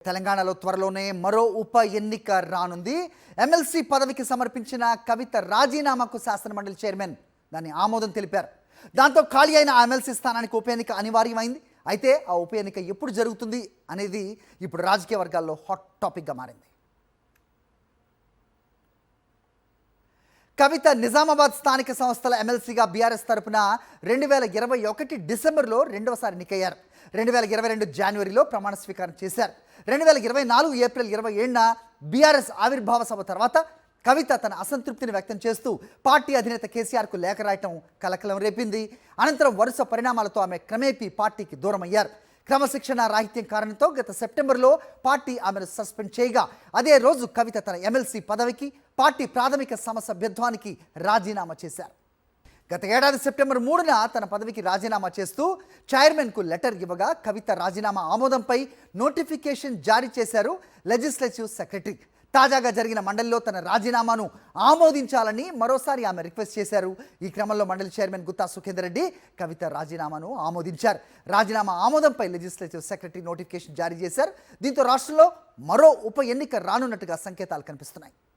తెలంగాణలో త్వరలోనే మరో ఉప ఎన్నిక రానుంది. ఎమ్మెల్సీ పదవికి సమర్పించిన కవిత రాజీనామాకు శాసనమండలి చైర్మన్ దాన్ని ఆమోదం తెలిపారు. దాంతో ఖాళీ అయిన ఆ ఎమ్మెల్సీ స్థానానికి ఉప ఎన్నిక అనివార్యమైంది. అయితే ఆ ఉప ఎన్నిక ఎప్పుడు జరుగుతుంది అనేది ఇప్పుడు రాజకీయ వర్గాల్లో హాట్ టాపిక్గా మారింది. కవిత నిజామాబాద్ స్థానిక సంస్థల ఎమ్మెల్సీగా బీఆర్ఎస్ తరపున 2021 డిసెంబర్లో రెండవసారి ఎన్నికయ్యారు. 2022 జనవరిలో ప్రమాణ స్వీకారం చేశారు. 2024 ఏప్రిల్ 27న బీఆర్ఎస్ ఆవిర్భావ సభ తర్వాత కవిత తన అసంతృప్తిని వ్యక్తం చేస్తూ పార్టీ అధినేత కేసీఆర్కు లేఖ రాయటం కలకలం రేపింది. అనంతరం వరుస పరిణామాలతో ఆమె క్రమేపీ పార్టీకి దూరం అయ్యారు. క్రమశిక్షణ రాహిత్యం కారణంతో గత సెప్టెంబర్లో పార్టీ ఆమెను సస్పెండ్ చేయగా అదే రోజు కవిత తన ఎమ్మెల్సీ పదవికి పార్టీ ప్రాథమిక సమసభ్యత్వానికి రాజీనామా చేశారు. గత ఏడాది సెప్టెంబర్ 3న తన పదవికి రాజీనామా చేస్తూ చైర్మన్కు లెటర్ ఇవ్వగా కవిత రాజీనామా ఆమోదంపై నోటిఫికేషన్ జారీ చేశారు లెజిస్లేటివ్ సెక్రటరీ. తాజాగా జరిగిన మండలిలో తన రాజీనామాను ఆమోదించాలని మరోసారి ఆమె రిక్వెస్ట్ చేశారు. ఈ క్రమంలో మండలి చైర్మన్ గుత్తా సుఖేందర్ రెడ్డి కవిత రాజీనామాను ఆమోదించారు. రాజీనామా ఆమోదంపై లెజిస్లేటివ్ సెక్రటరీ నోటిఫికేషన్ జారీ చేశారు. దీంతో రాష్ట్రంలో మరో ఉప ఎన్నిక రానున్నట్టుగా సంకేతాలు కనిపిస్తున్నాయి.